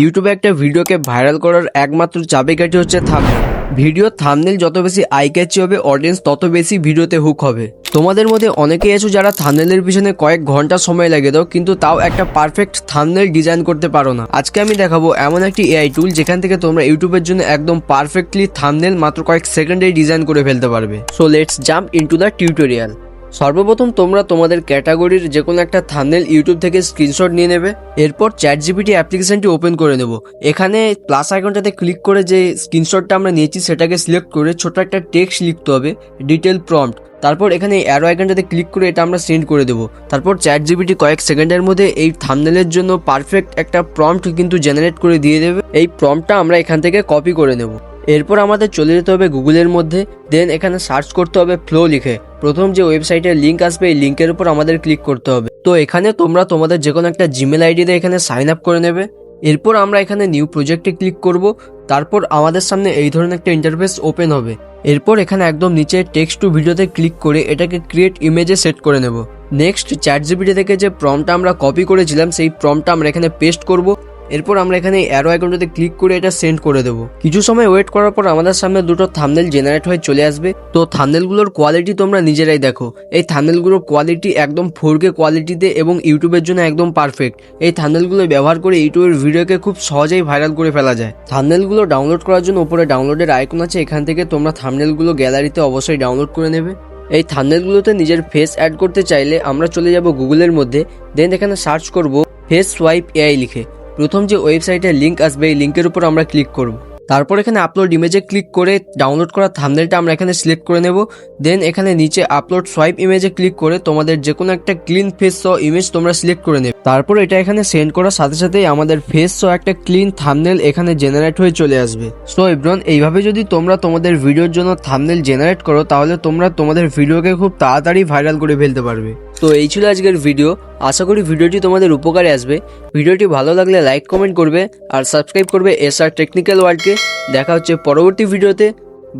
ইউটিউবে একটা ভিডিওকে ভাইরাল করার একমাত্র চাবিকাঠি হচ্ছে থাম্বনেল। ভিডিও থাম্বনেল যত বেশি আই ক্যাচি হবে, অডিয়েন্স তত বেশি ভিডিওতে হুক হবে। তোমাদের মধ্যে অনেকেই আছো যারা থাম্বনেলের পিছনে কয়েক ঘন্টা সময় লাগে দাও, কিন্তু তাও একটা পারফেক্ট থাম্বনেল ডিজাইন করতে পারো না। আজকে আমি দেখাবো এমন একটি এআই টুল যেখান থেকে তোমরা ইউটিউবের জন্য একদম পারফেক্টলি থাম্বনেল মাত্র কয়েক সেকেন্ডেই ডিজাইন করে ফেলতে পারবে। So let's jump into the tutorial. সর্বপ্রথম তোমরা তোমাদের ক্যাটাগরির যে কোনো একটা থাম্বনেল ইউটিউব থেকে স্ক্রিনশট নিয়ে নেবে। এরপর চ্যাটজিপিটি অ্যাপ্লিকেশনটি ওপেন করে নেব। এখানে প্লাস আইকনটাতে ক্লিক করে যে স্ক্রিনশটটা আমরা নিয়েছি সেটাকে সিলেক্ট করে ছোট একটা টেক্সট লিখতে হবে, ডিটেল প্রম্পট। তারপর এখানে অ্যারো আইকনটাতে ক্লিক করে এটা আমরা সেন্ড করে দেবো। তারপর চ্যাটজিপিটি কয়েক সেকেন্ডের মধ্যে এই থাম্বনেলের জন্য পারফেক্ট একটা প্রম্পট কিন্তু জেনারেট করে দিয়ে দেবে। এই প্রম্পটটা আমরা এখান থেকে কপি করে নেব। এরপর আমাদের চলে যেতে হবে গুগলের মধ্যে, দেন এখানে সার্চ করতে হবে ফ্লো লিখে। প্রথম যে ওয়েবসাইটের লিঙ্ক আসবে এই লিঙ্কের উপর আমাদের ক্লিক করতে হবে। তো এখানে তোমরা তোমাদের যে কোনো একটা জিমেল আইডি দিয়ে এখানে সাইন আপ করে নেবে। এরপর আমরা এখানে নিউ প্রজেক্টে ক্লিক করব। তারপর আমাদের সামনে এই ধরনের একটা ইন্টারফেস ওপেন হবে। এরপর এখানে একদম নিচে টেক্সট টু ভিডিওতে ক্লিক করে এটাকে ক্রিয়েট ইমেজে সেট করে নেব। নেক্সট চ্যাটজিপিটি থেকে যে প্রম্পটটা আমরা কপি করেছিলাম সেই প্রম্পটটা আমরা এখানে পেস্ট করব। এরপর আমরা এখানে অ্যারো আইকনটাতে ক্লিক করে এটা সেন্ড করে দেবো। কিছু সময় ওয়েট করার পর আমাদের সামনে দুটো থাম্বনেল জেনারেট হয়ে চলে আসবে। তো থাম্বনেলগুলোর কোয়ালিটি তোমরা নিজেরাই দেখো। এই থাম্বনেলগুলোর কোয়ালিটি একদম 4K কোয়ালিটিতে এবং ইউটিউবের জন্য একদম পারফেক্ট। এই থাম্বনেলগুলো ব্যবহার করে ইউটিউবের ভিডিওকে খুব সহজেই ভাইরাল করে ফেলা যায়। থাম্বনেলগুলো ডাউনলোড করার জন্য উপরে ডাউনলোডের আইকন আছে, এখান থেকে তোমরা থাম্বনেলগুলো গ্যালারিতে অবশ্যই ডাউনলোড করে নেবে। এই থাম্বনেলগুলোতে নিজের ফেস অ্যাড করতে চাইলে আমরা চলে যাব গুগলের মধ্যে, দেন এখানে সার্চ করব ফেস সোয়াইপ এআই লিখে। প্রথম যে ওয়েবসাইটের লিঙ্ক আসবে এই লিঙ্কের উপর আমরা ক্লিক করব। তারপর এখানে আপলোড ইমেজে ক্লিক করে ডাউনলোড করা থাম্বনেলটা আমরা এখানে সিলেক্ট করে নেব। দেন এখানে নিচে আপলোড সোয়াইপ ইমেজে ক্লিক করে তোমাদের যে কোনো একটা ক্লিন ফেস সহ ইমেজ তোমরা সিলেক্ট করে নেবে। তারপর এটা এখানে সেন্ড করার সাথে সাথেই আমাদের ফেস সহ একটা ক্লিন থাম্বনেল এখানে জেনারেট হয়ে চলে আসবে। সো এভরিওয়ান, এইভাবে যদি তোমরা তোমাদের ভিডিওর জন্য থাম্বনেল জেনারেট করো তাহলে তোমরা তোমাদের ভিডিওকে খুব তাড়াতাড়ি ভাইরাল করে ফেলতে পারবে। তো এই ছিল আজকের ভিডিও। আশা করি ভিডিওটি তোমাদের উপকারে আসবে। ভিডিওটি ভালো লাগলে লাইক কমেন্ট করবে আর সাবস্ক্রাইব করবে এসআর টেকনিক্যাল ওয়ার্ল্ডকে। দেখা হচ্ছে পরবর্তী ভিডিওতে।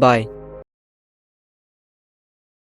বাই।